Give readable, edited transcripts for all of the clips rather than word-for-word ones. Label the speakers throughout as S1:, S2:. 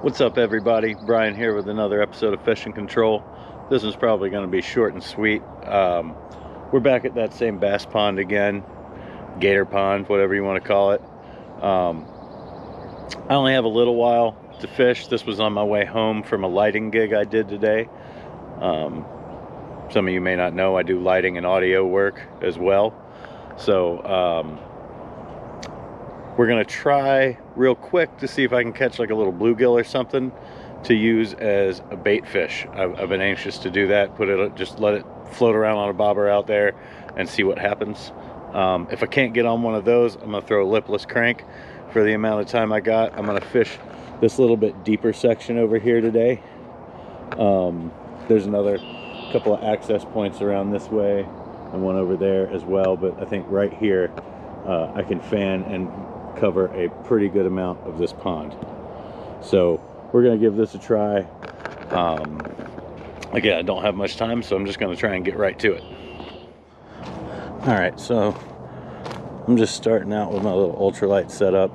S1: What's up, everybody? Brian here with another episode of Fishing Control. This is probably going to be short and sweet. We're back at that same bass pond again, Gator pond, whatever you want to call it. I only have a little while to fish. This was on my way home from a lighting gig I did today. Some of you may not know I do lighting and audio work as well. So we're gonna try real quick to see if I can catch like a little bluegill or something to use as a bait fish. I've been anxious to do that. Just let it float around on a bobber out there and see what happens. If I can't get on one of those, I'm gonna throw a lipless crank for the amount of time I got. I'm gonna fish this little bit deeper section over here today. There's another couple of access points around this way and one over there as well, but I think right here I can fan and cover a pretty good amount of this pond. So we're gonna give this a try. Again, I don't have much time, so I'm just gonna try and get right to it. All right, so I'm just starting out with my little ultralight setup.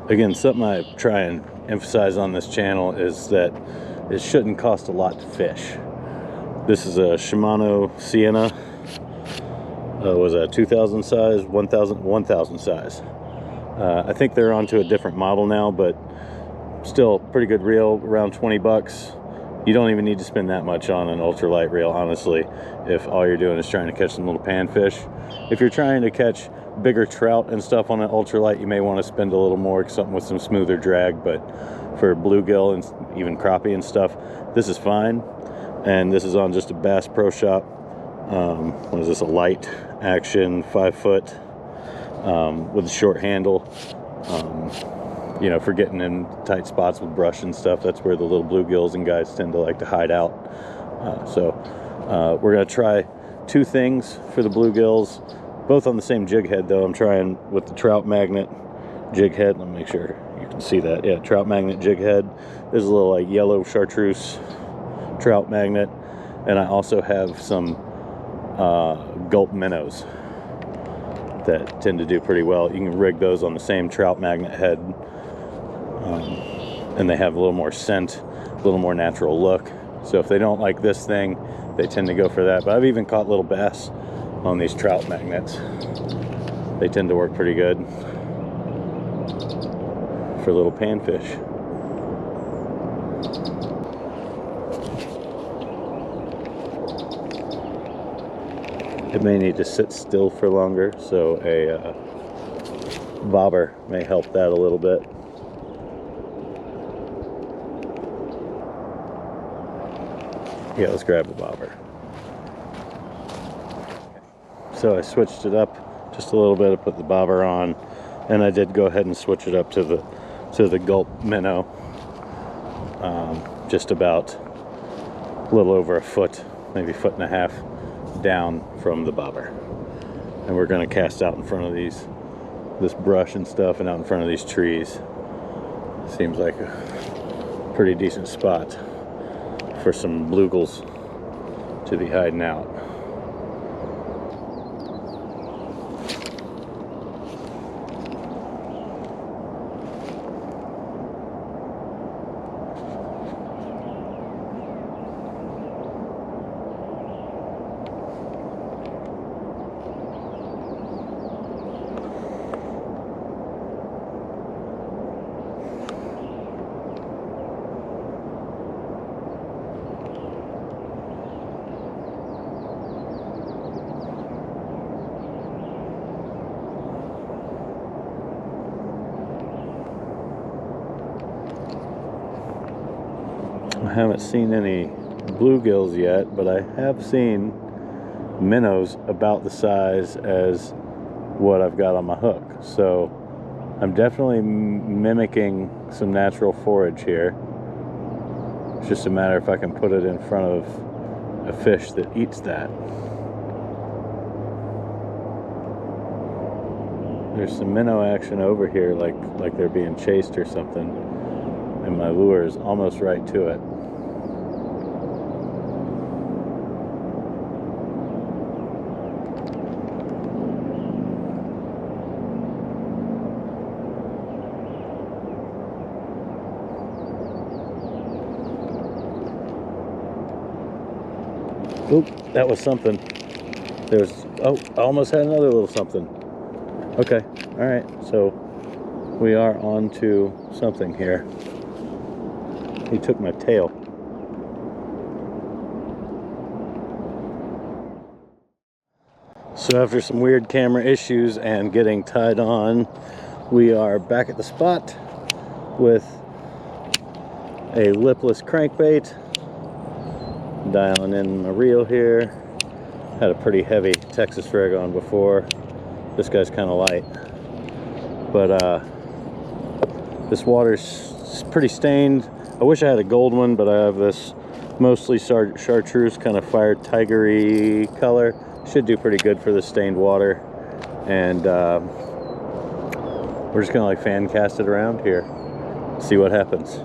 S1: Again, something I try and emphasize on this channel is that it shouldn't cost a lot to fish. This is a Shimano Sienna. Was a 2000 size, 1000 size. I think they're onto a different model now, but still pretty good reel, around 20 bucks. You don't even need to spend that much on an ultralight reel, honestly, if all you're doing is trying to catch some little panfish. If you're trying to catch bigger trout and stuff on an ultralight, you may want to spend a little more, something with some smoother drag, but for bluegill and even crappie and stuff, this is fine. And this is on just a Bass Pro Shop. What is this, a light action 5 foot with a short handle. You know, for getting in tight spots with brush and stuff, that's where the little bluegills and guys tend to like to hide out. We're gonna try two things for the bluegills, both on the same jig head though. I'm trying with the trout magnet jig head. Let me make sure you can see that. Yeah, trout magnet jig head. There's a little like yellow chartreuse trout magnet, and I also have some gulp minnows that tend to do pretty well. You can rig those on the same trout magnet head, and they have a little more scent, a little more natural look. So if they don't like this thing, they tend to go for that. But I've even caught little bass on these trout magnets. They tend to work pretty good for little panfish. It may need to sit still for longer, so a bobber may help that a little bit. Yeah, let's grab the bobber. So I switched it up just a little bit. I put the bobber on, and I did go ahead and switch it up to the gulp minnow. Just about a little over a foot, maybe a foot and a half down from the bobber. And we're going to cast out in front of this brush and stuff, and out in front of these trees. Seems like a pretty decent spot for some bluegills to be hiding out. I haven't seen any bluegills yet, but I have seen minnows about the size as what I've got on my hook. So I'm definitely mimicking some natural forage here. It's just a matter if I can put it in front of a fish that eats that. There's some minnow action over here, like they're being chased or something, and my lure is almost right to it. Oop, that was something. There's, oh, I almost had another little something. Okay, all right, so we are on to something here. He took my tail. So after some weird camera issues and getting tied on, we are back at the spot with a lipless crankbait. Dialing in my reel here. Had a pretty heavy Texas rig on before. This guy's kind of light. But this water's pretty stained. I wish I had a gold one, but I have this mostly chartreuse kind of fire tigery color. Should do pretty good for the stained water. And we're just gonna like fan cast it around here, see what happens.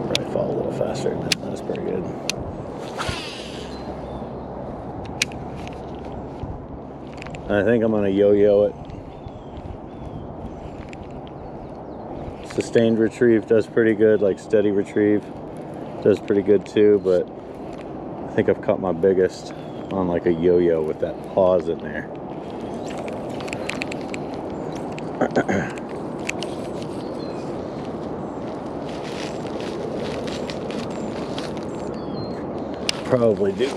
S1: Probably fall a little faster. That's pretty good. I think I'm gonna yo-yo it. Sustained retrieve does pretty good, like steady retrieve does pretty good too, but I think I've caught my biggest on like a yo-yo with that pause in there. Probably do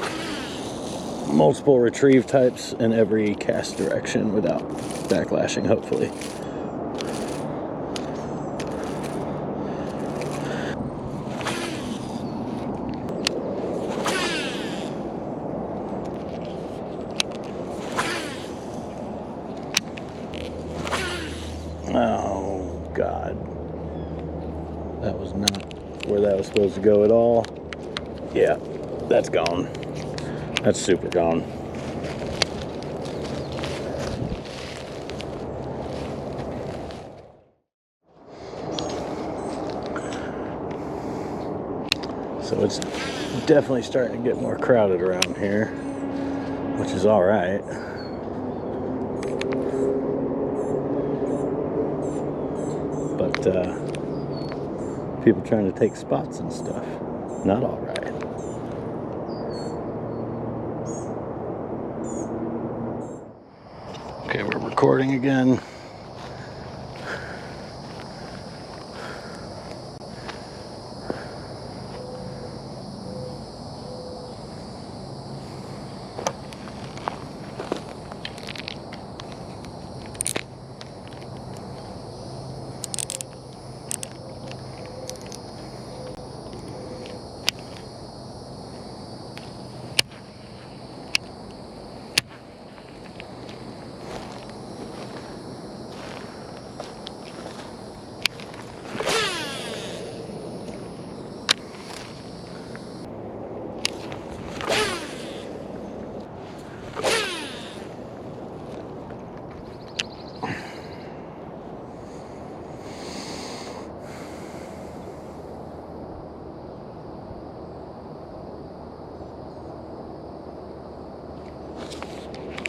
S1: multiple retrieve types in every cast direction without backlashing, hopefully. Oh God, that was not where that was supposed to go at all. Yeah, that's gone. That's super gone. So it's definitely starting to get more crowded around here, which is all right. But people trying to take spots and stuff, not all right. Okay, we're recording again.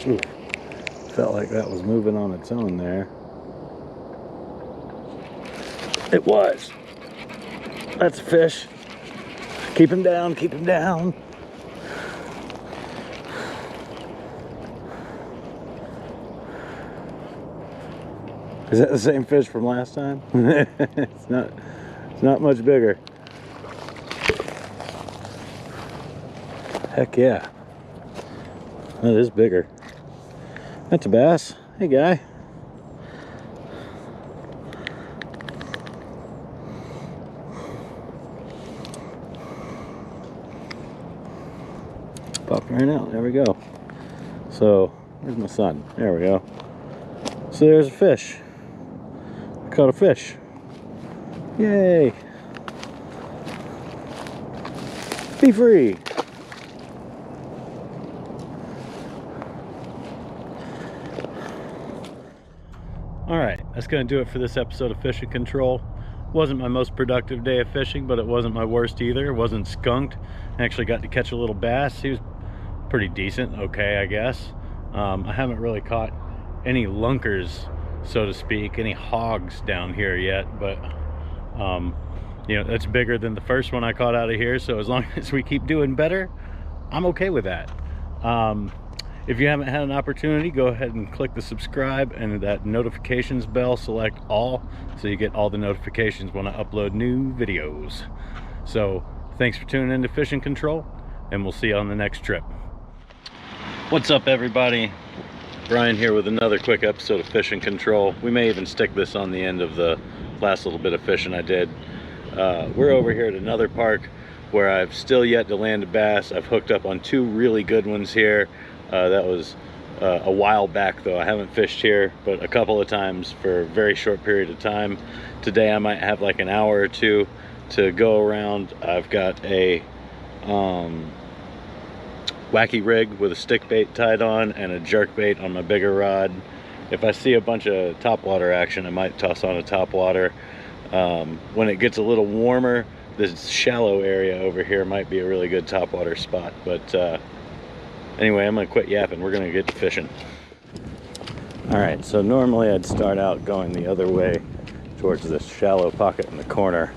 S1: Ooh, felt like that was moving on its own there. It was. That's a fish. Keep him down, keep him down. Is that the same fish from last time? It's not much bigger. Heck yeah. That is bigger. That's a bass. Hey, guy. Popped right out. There we go. So, where's my son? There we go. So there's a fish. I caught a fish. Yay. Be free. Alright, that's going to do it for this episode of Fishing Control. Wasn't my most productive day of fishing, but it wasn't my worst either. It wasn't skunked. I actually got to catch a little bass. He was pretty decent, okay, I guess. I haven't really caught any lunkers, so to speak, any hogs down here yet, but You know, that's bigger than the first one I caught out of here, so as long as we keep doing better, I'm okay with that. If you haven't had an opportunity, go ahead and click the subscribe and that notifications bell, select all, so you get all the notifications when I upload new videos. So thanks for tuning in to Fishing Control, and we'll see you on the next trip. What's up, everybody? Brian here with another quick episode of Fishing Control. We may even stick this on the end of the last little bit of fishing I did. We're over here at another park where I've still yet to land a bass. I've hooked up on two really good ones here. That was a while back though. I haven't fished here but a couple of times for a very short period of time. Today I might have like an hour or two to go around. I've got a wacky rig with a stick bait tied on and a jerk bait on my bigger rod. If I see a bunch of topwater action, I might toss on a topwater. When it gets a little warmer, this shallow area over here might be a really good topwater spot. But anyway, I'm gonna quit yapping. We're gonna get to fishing. All right, so normally I'd start out going the other way towards this shallow pocket in the corner,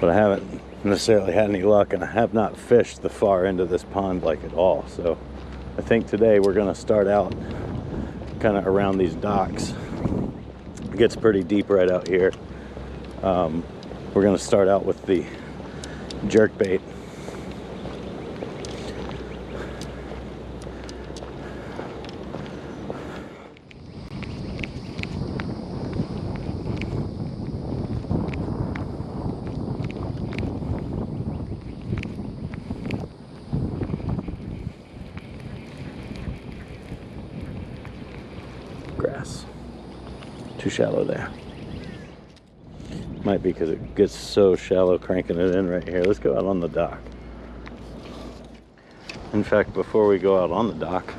S1: but I haven't necessarily had any luck, and I have not fished the far end of this pond like at all. So I think today we're gonna start out kind of around these docks. It gets pretty deep right out here. We're gonna start out with the jerk bait. Grass. Too shallow there. Might be because it gets so shallow cranking it in right here. Let's go out on the dock. In fact, before we go out on the dock,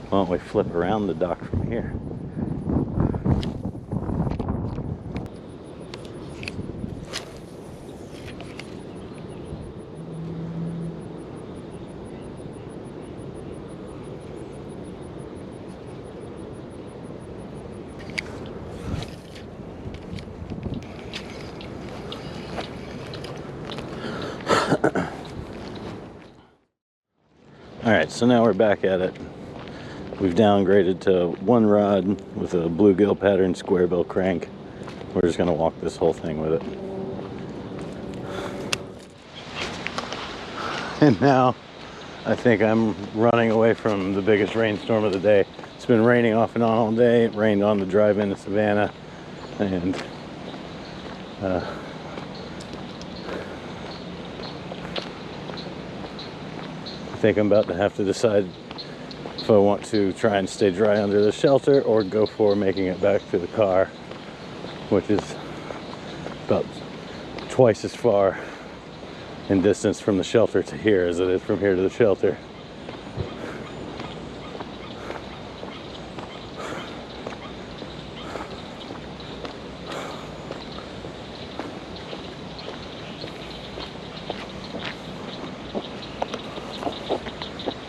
S1: why don't we flip around the dock from here? Alright, so now we're back at it. We've downgraded to one rod with a bluegill pattern square bill crank. We're just going to walk this whole thing with it. And now I think I'm running away from the biggest rainstorm of the day. It's been raining off and on all day. It rained on the drive into Savannah, and I think I'm about to have to decide if I want to try and stay dry under the shelter or go for making it back to the car, which is about twice as far in distance from the shelter to here as it is from here to the shelter.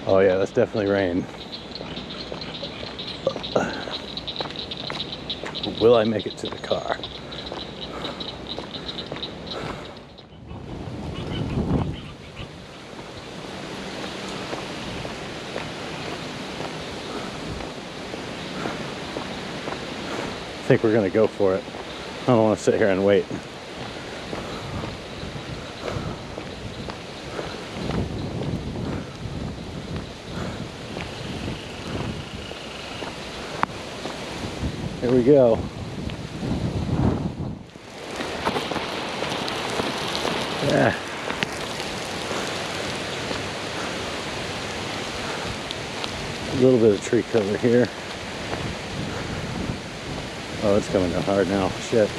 S1: Oh yeah, that's definitely rain. Will I make it to the car? I think we're gonna go for it. I don't want to sit here and wait. Here we go. Yeah. A little bit of tree cover here. Oh, it's coming down hard now. Shit.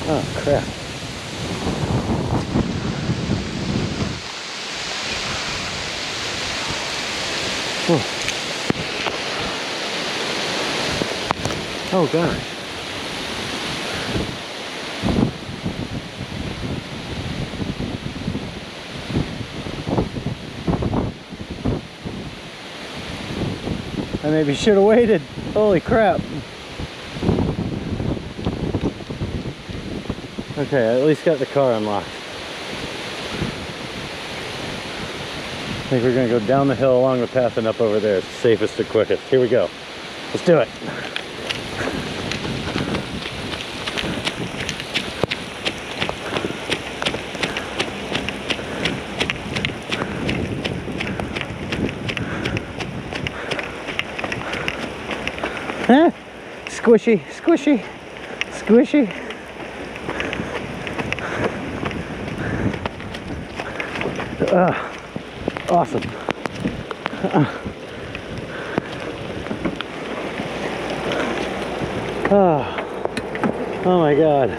S1: Oh, crap. Oh. Oh, gosh. maybe should have waited. Holy crap. Okay, I at least got the car unlocked. I think we're gonna go down the hill along the path and up over there. It's the safest and quickest. Here we go. Let's do it. Huh? Squishy, squishy, squishy. Awesome. Oh my God.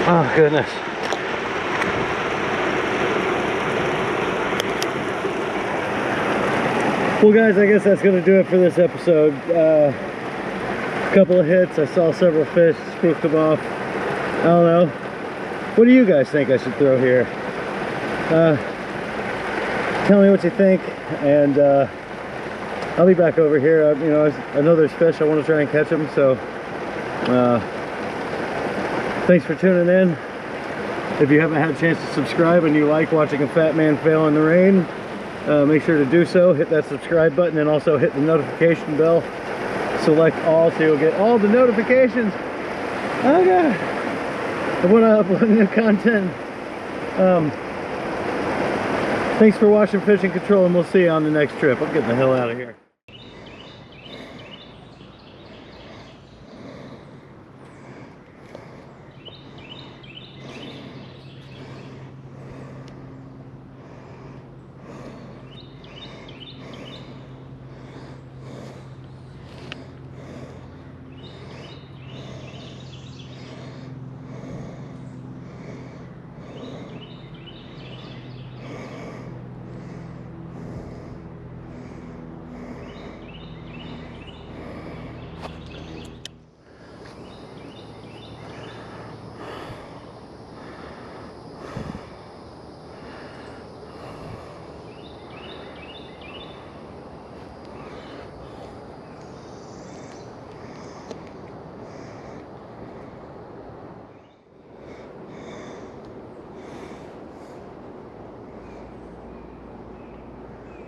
S1: Oh goodness. Well guys, I guess that's going to do it for this episode. Couple of hits, I saw several fish, spooked them off. I don't know. What do you guys think I should throw here? Tell me what you think, and I'll be back over here. You know, I know there's fish, I want to try and catch them, so thanks for tuning in. If you haven't had a chance to subscribe and you like watching a fat man fail in the rain, make sure to do so. Hit that subscribe button and also hit the notification bell. Select all so you'll get all the notifications. Oh God, I want to upload new content. Thanks for watching Fishing Control, and we'll see you on the next trip. I'm getting the hell out of here.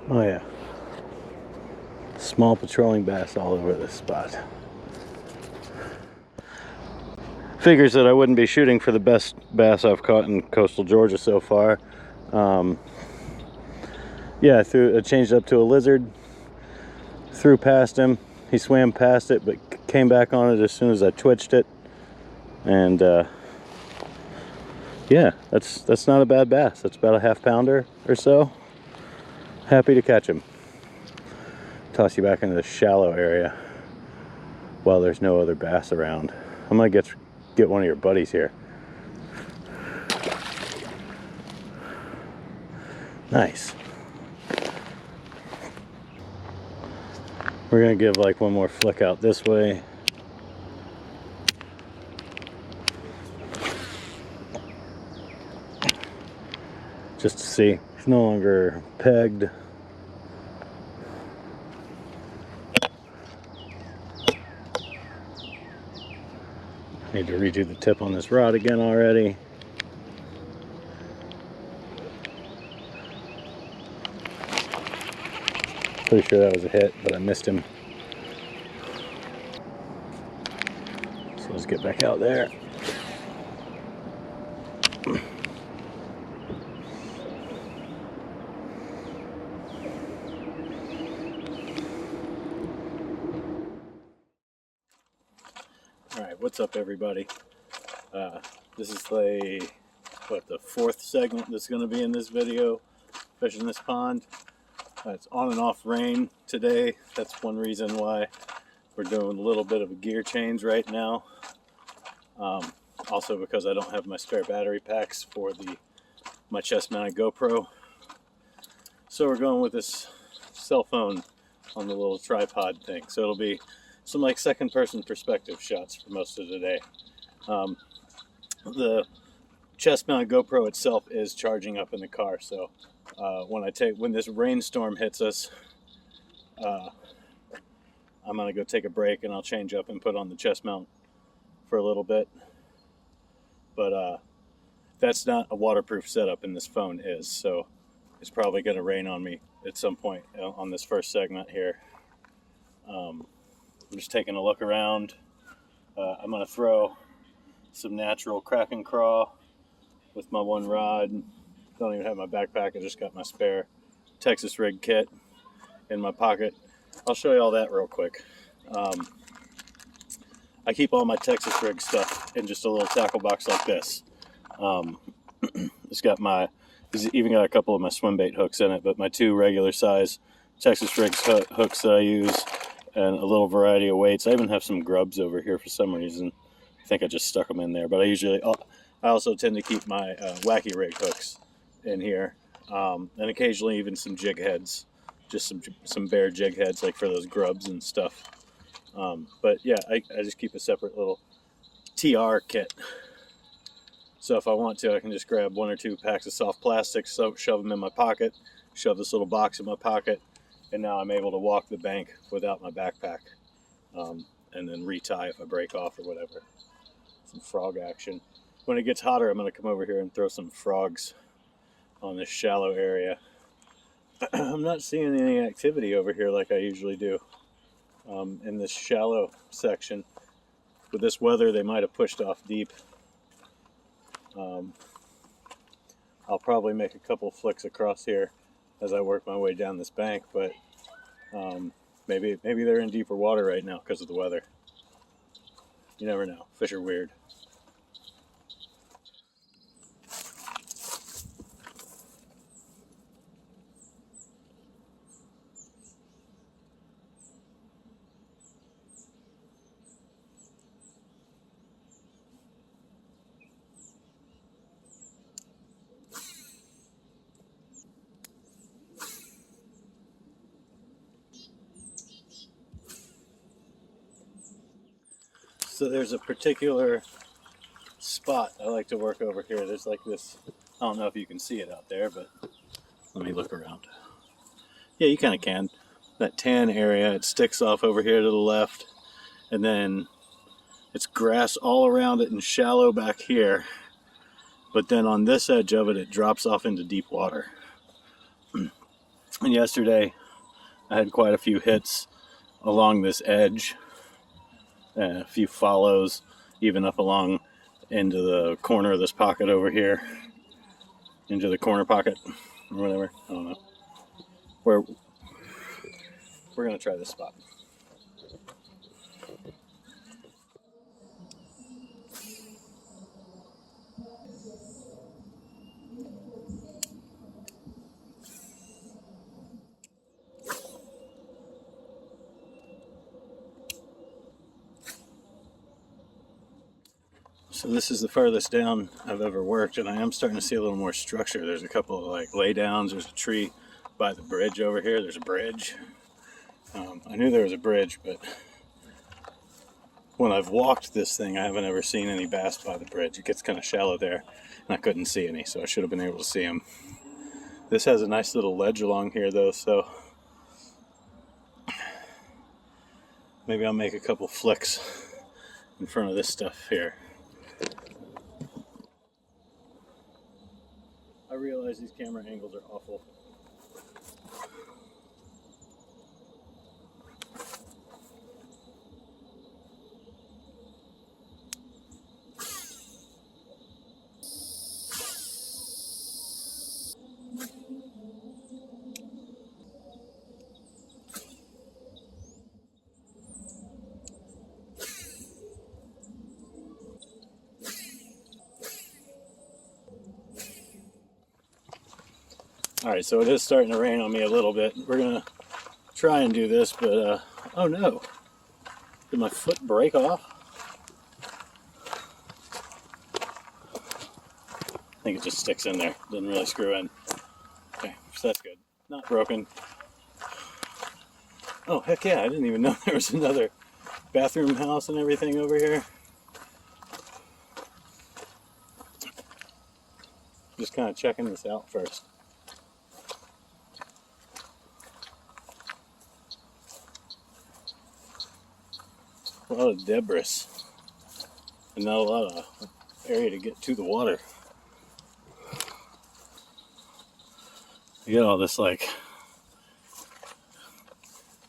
S1: Oh yeah, small patrolling bass all over this spot. Figures that I wouldn't be shooting for the best bass I've caught in coastal Georgia so far. Yeah, I changed up to a lizard, threw past him. He swam past it, but came back on it as soon as I twitched it. And yeah, that's not a bad bass. That's about a ½ pounder or so. Happy to catch him. Toss you back into the shallow area while there's no other bass around. I'm gonna get one of your buddies here. Nice. We're gonna give like one more flick out this way. Just to see. It's no longer pegged. Need to redo the tip on this rod again already. Pretty sure that was a hit, but I missed him. So let's get back out there. Alright, what's up everybody? This is the fourth segment that's going to be in this video, fishing this pond. It's on and off rain today. That's one reason why we're doing a little bit of a gear change right now. Also because I don't have my spare battery packs for my chest mounted GoPro. So we're going with this cell phone on the little tripod thing. So it'll be some like second person perspective shots for most of the day. The chest mount GoPro itself is charging up in the car, so when this rainstorm hits us, I'm gonna go take a break and I'll change up and put on the chest mount for a little bit. But that's not a waterproof setup, and this phone is, so it's probably gonna rain on me at some point on this first segment here. I'm just taking a look around. I'm gonna throw some natural crack and craw with my one rod. Don't even have my backpack, I just got my spare Texas rig kit in my pocket. I'll show you all that real quick. I keep all my Texas rig stuff in just a little tackle box like this. It's even got a couple of my swim bait hooks in it, but my 2 regular size Texas rigs hooks that I use, and a little variety of weights. I even have some grubs over here for some reason. I think I just stuck them in there, but I also tend to keep my wacky rig hooks in here, and occasionally even some jig heads, just some bare jig heads, like for those grubs and stuff. But yeah, I just keep a separate little TR kit. So if I want to, I can just grab 1 or 2 packs of soft plastic, shove them in my pocket, shove this little box in my pocket, and now I'm able to walk the bank without my backpack, and then retie if I break off or whatever. Some frog action. When it gets hotter, I'm going to come over here and throw some frogs on this shallow area. I'm not seeing any activity over here like I usually do in this shallow section. With this weather, they might have pushed off deep. I'll probably make a couple flicks across here as I work my way down this bank, but maybe they're in deeper water right now because of the weather. You never know. Fish are weird. So there's a particular spot I like to work over here. There's like this, I don't know if you can see it out there, but let me look around. Yeah, you kind of can. That tan area, it sticks off over here to the left, and then it's grass all around it and shallow back here. But then on this edge of it, it drops off into deep water. And yesterday, I had quite a few hits along this edge. A few follows, even up along into the corner of this pocket over here, into the corner pocket or whatever. I don't know. We're gonna try this spot. So this is the furthest down I've ever worked, and I am starting to see a little more structure. There's a couple of like laydowns. There's a tree by the bridge over here. There's a bridge. I knew there was a bridge, but when I've walked this thing, I haven't ever seen any bass by the bridge. It gets kind of shallow there, and I couldn't see any, so I should have been able to see them. This has a nice little ledge along here, though, so maybe I'll make a couple flicks in front of this stuff here. I realize these camera angles are awful. Alright, so it is starting to rain on me a little bit. We're going to try and do this, but, oh no. Did my foot break off? I think it just sticks in there. Doesn't really screw in. Okay, so that's good. Not broken. Oh, heck yeah, I didn't even know there was another bathroom house and everything over here. Just kind of checking this out first. A lot of debris and not a lot of area to get to the water. You get all this like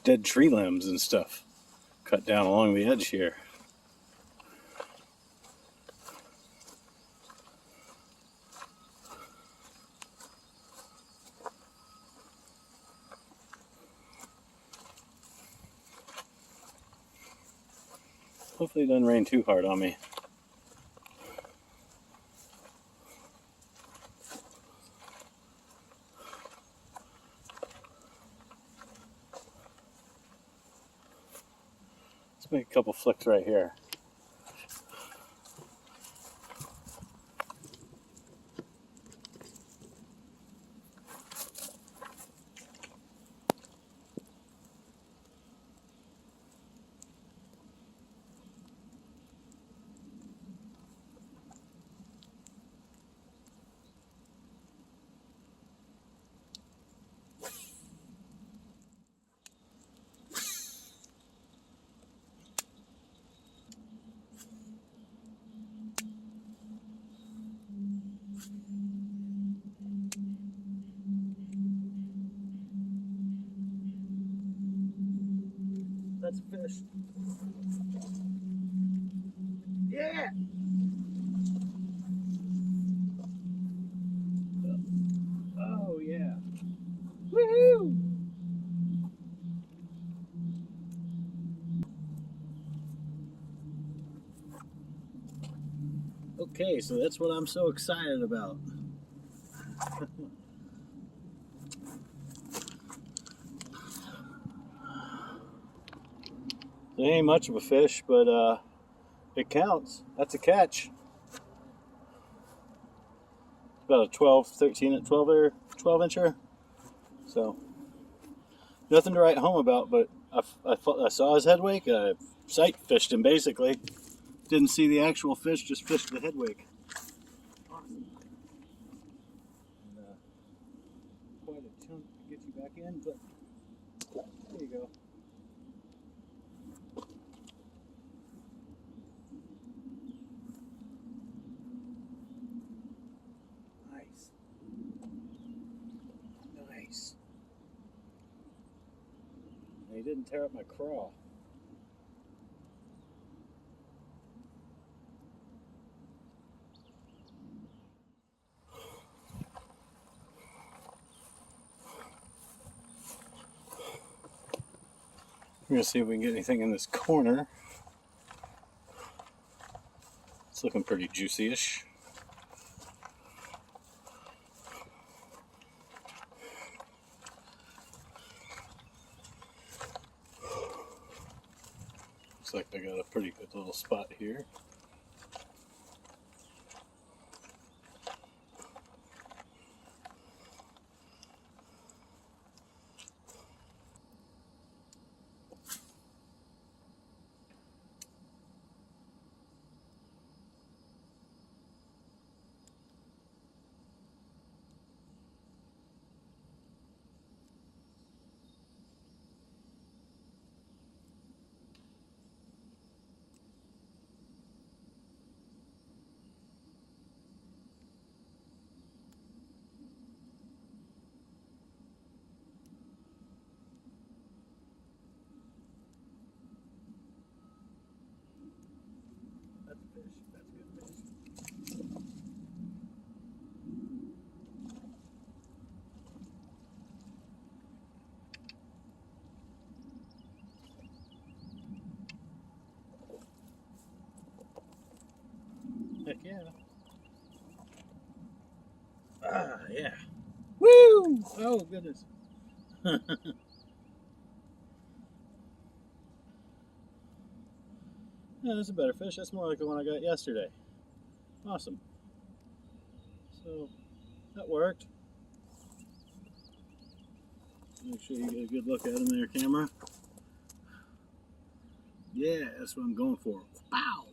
S1: dead tree limbs and stuff cut down along the edge here. Hopefully it doesn't rain too hard on me. Let's make a couple flicks right here. That's a fish. Yeah! Oh, yeah. Woohoo! Okay, so that's what I'm so excited about. It ain't much of a fish, but it counts. That's a catch. About a 12, 13, 12 incher. So, nothing to write home about, but I saw his head wake. I sight fished him basically. Didn't see the actual fish, just fished the head wake. Awesome. And, quite a chunk to get you back in, but there you go. Nice. Nice. And he didn't tear up my craw. We're gonna see if we can get anything in this corner. It's looking pretty juicy-ish. Looks like they got a pretty good little spot here. That's a fish. That's a good fish. Heck yeah. Ah, yeah. Woo! Oh, goodness. Yeah, that's a better fish. That's more like the one I got yesterday. Awesome. So, that worked. Make sure you get a good look at him there, camera. Yeah, that's what I'm going for. Pow!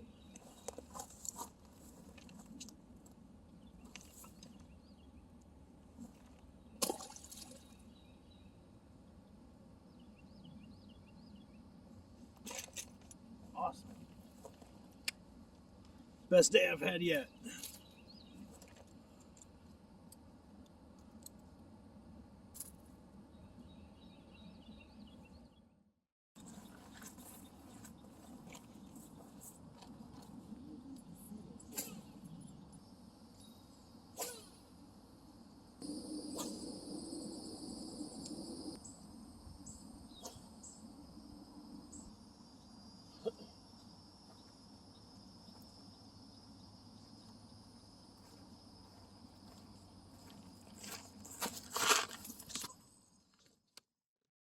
S1: Awesome. Best day I've had yet.